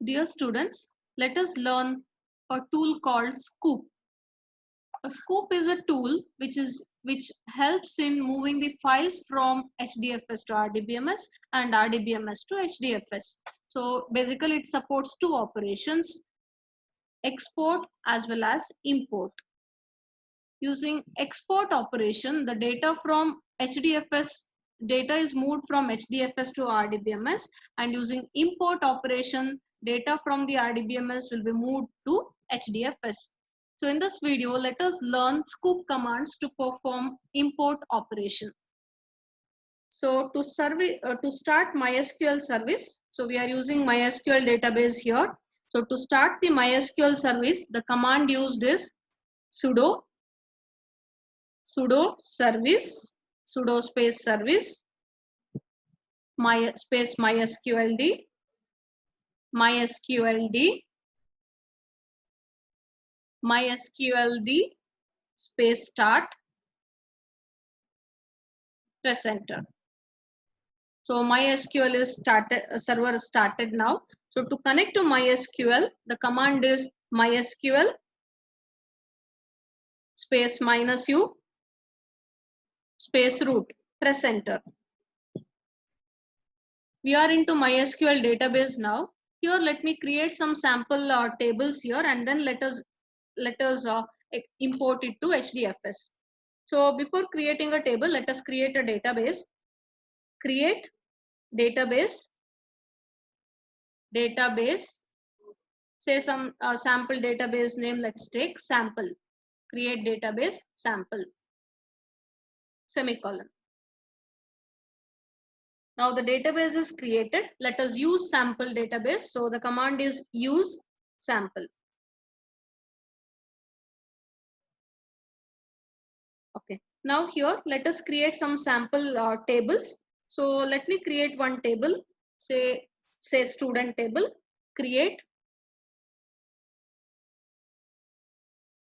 Dear students, let us learn a tool called Scoop. A Scoop is a tool which helps in moving the files from HDFS to RDBMS and RDBMS to HDFS. So basically it supports two operations, export as well as import. Using export operation, the data from HDFS data is moved from HDFS to RDBMS, and using import operation, data from the RDBMS will be moved to HDFS. So in this video, let us learn Scoop commands to perform import operation. So to start MySQL service, so we are using MySQL database here. So to start the MySQL service, the command used is sudo service, sudo space service, mysqld, mysqld space start, press enter. So MySQL is started, server is started now. So to connect to MySQL, the command is mysql space -u space root, press enter. We are into MySQL database now. Here let me create some sample tables here, and then let us import it to HDFS. So before creating a table, let us create a database. Create database, say some sample database name. Let's take sample. Create database sample, semicolon. Now the database is created. Let us use sample database. So the command is use sample. Okay. Now here, let us create some sample tables. So let me create one table. Say student table. Create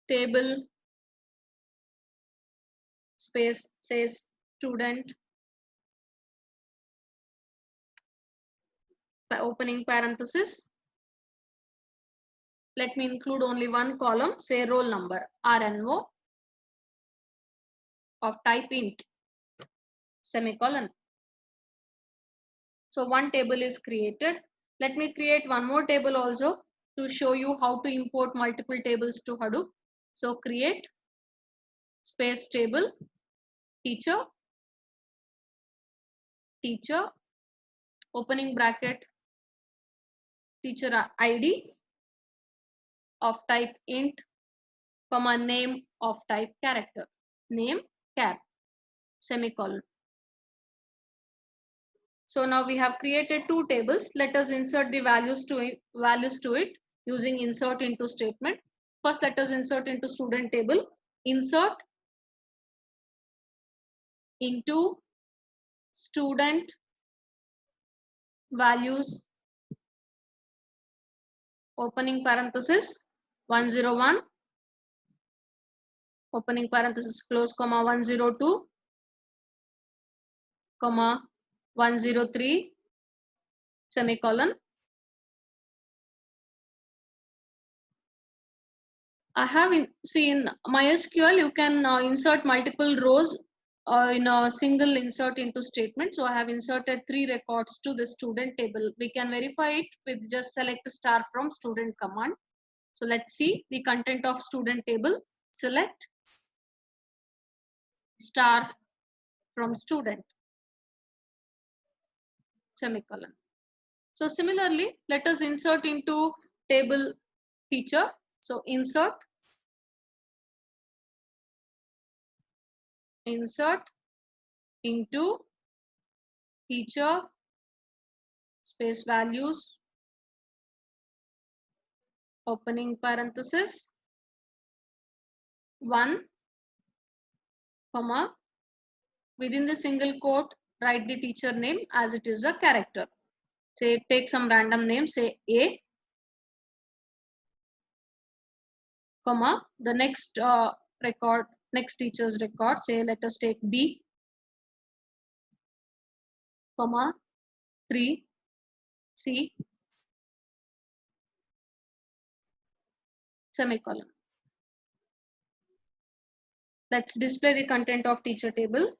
table space say student, opening parenthesis. Let me include only one column, say roll number, RNO of type int, semicolon. So one table is created. Let me create one more table also to show you how to import multiple tables to Hadoop. So create space table, teacher, opening bracket, teacher ID of type int, comma name of type character, name char, semicolon. So now we have created two tables. Let us insert the values to it using insert into statement. First, let us insert into student table. Insert into student values, opening parenthesis 101, opening parenthesis close, comma 102, comma 103, semicolon. I have seen MySQL, you can insert multiple rows in a single insert into statement. So I have inserted 3 records to the student table. We can verify it with just select the star from student command. So let's see the content of student table. Select star from student, semicolon. So similarly, let us insert into table teacher. So insert into teacher space values, opening parenthesis 1, comma within the single quote write the teacher name as it is a character. Say take some random name, say A, comma the next next teacher's record, say let us take B, comma 3 C, semicolon. Let's display the content of teacher table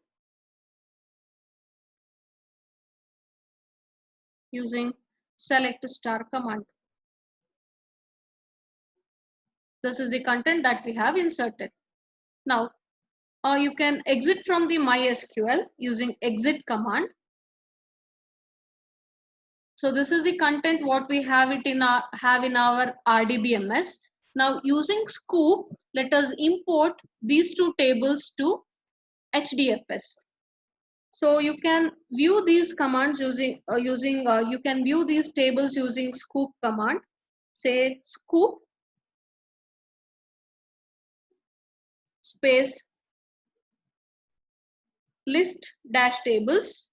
using select star command. This is the content that we have inserted. Now, you can exit from the MySQL using exit command. So this is the content what we have in our RDBMS. Now using Scoop, let us import these two tables to HDFS. So you can view these commands using you can view these tables using Scoop command. Say Scoop space list dash tables.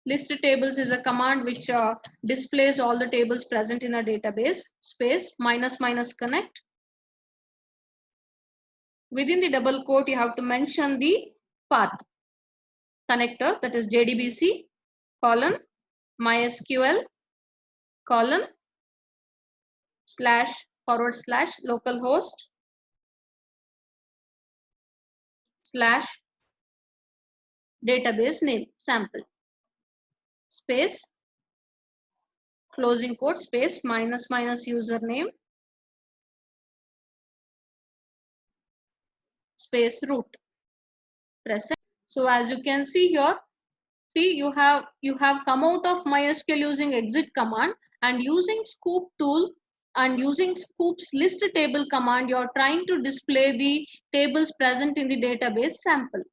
List tables is a command which displays all the tables present in a database. Space minus minus connect. Within the double quote, you have to mention the path connector, that is JDBC colon MySQL colon slash forward slash localhost slash database name sample space closing quote space minus minus username space root present. So as you can see here, see you have come out of MySQL using exit command, and using Scoop tool and using Scoop's list table command, you are trying to display the tables present in the database sample.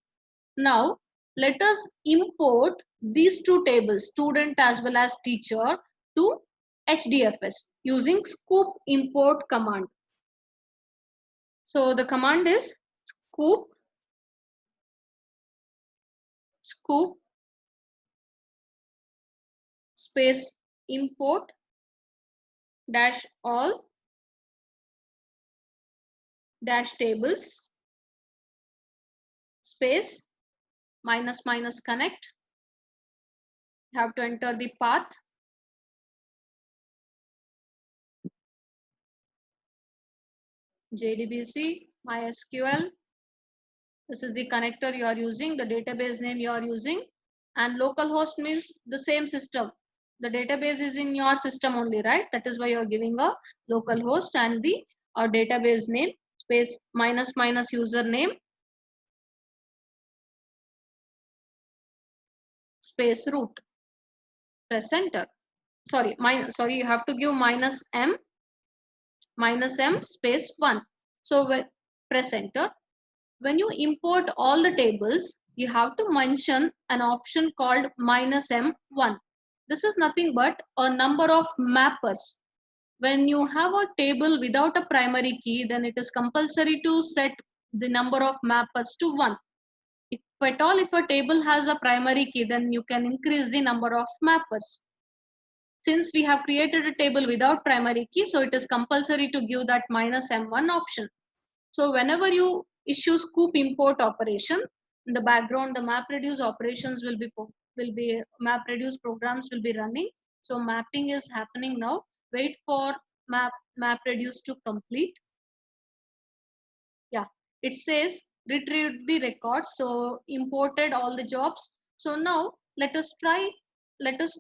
Now let us import these two tables, student as well as teacher, to HDFS using Scoop import command. So the command is scoop space import dash all dash tables space minus minus connect. You have to enter the path JDBC MySQL. This is the connector you are using, the database name you are using, and localhost means the same system. The database is in your system only, right? That is why you are giving a localhost, and the database name space minus minus username space root. Press enter. Sorry, you have to give minus m space 1. So press enter. When you import all the tables, you have to mention an option called -m1. This is nothing but a number of mappers. When you have a table without a primary key, then it is compulsory to set the number of mappers to 1. If at all, if a table has a primary key, then you can increase the number of mappers. Since we have created a table without primary key, so it is compulsory to give that -m1 option. So whenever you issue Scoop import operation, in the background the MapReduce operations will be MapReduce programs will be running. So mapping is happening now. Wait for MapReduce to complete. Yeah, it says retrieved the records, so imported all the jobs. So now let us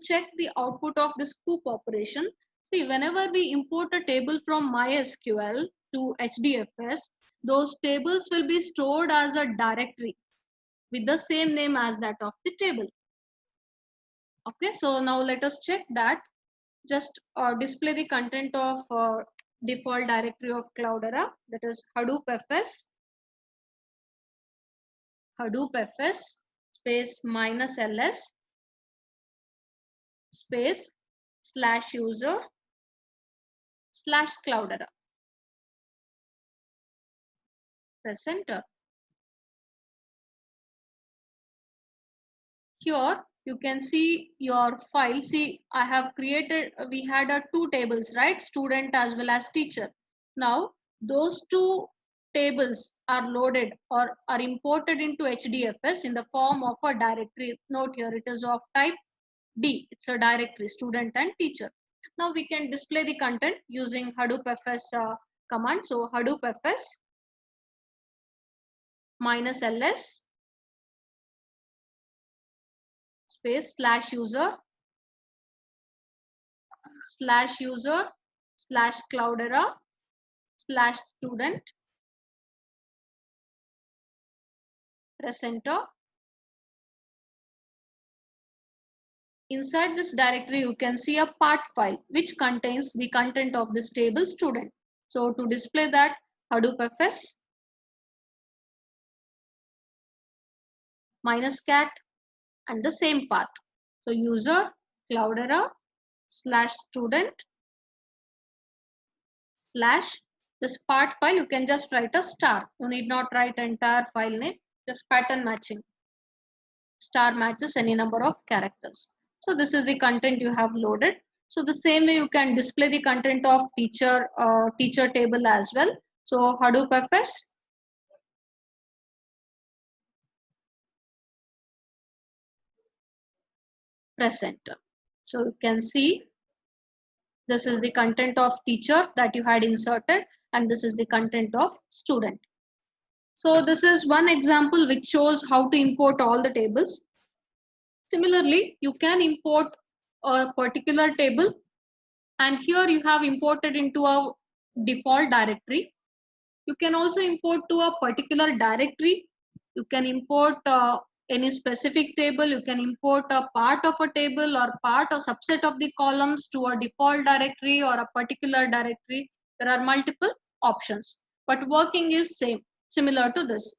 check the output of the Scoop operation. See, whenever we import a table from MySQL to HDFS, those tables will be stored as a directory with the same name as that of the table. Okay, so now let us check that. Just display the content of default directory of Cloudera, that is Hadoop FS space -ls space /user /Cloudera. Press enter. Here you can see your file. See, I have created, we had two tables, right? Student as well as teacher. Now those two tables are loaded or are imported into HDFS in the form of a directory. Note here, it is of type D. It's a directory, student and teacher. Now we can display the content using Hadoop FS command. So Hadoop FS -ls space /user/Cloudera/student. Press enter. Inside this directory, you can see a part file which contains the content of this table student. So to display that, Hadoop FS -cat and the same path. So user Cloudera/student/ this part file, you can just write a star. You need not write entire file name, just pattern matching. Star matches any number of characters. So this is the content you have loaded. So the same way you can display the content of teacher table as well. So Hadoop FS press enter. So you can see this is the content of teacher that you had inserted, and this is the content of student. So this is one example which shows how to import all the tables. Similarly, you can import a particular table, and here you have imported into a default directory. You can also import to a particular directory. You can import any specific table. You can import a part of a table or part or subset of the columns to a default directory or a particular directory. There are multiple options, but working is similar to this.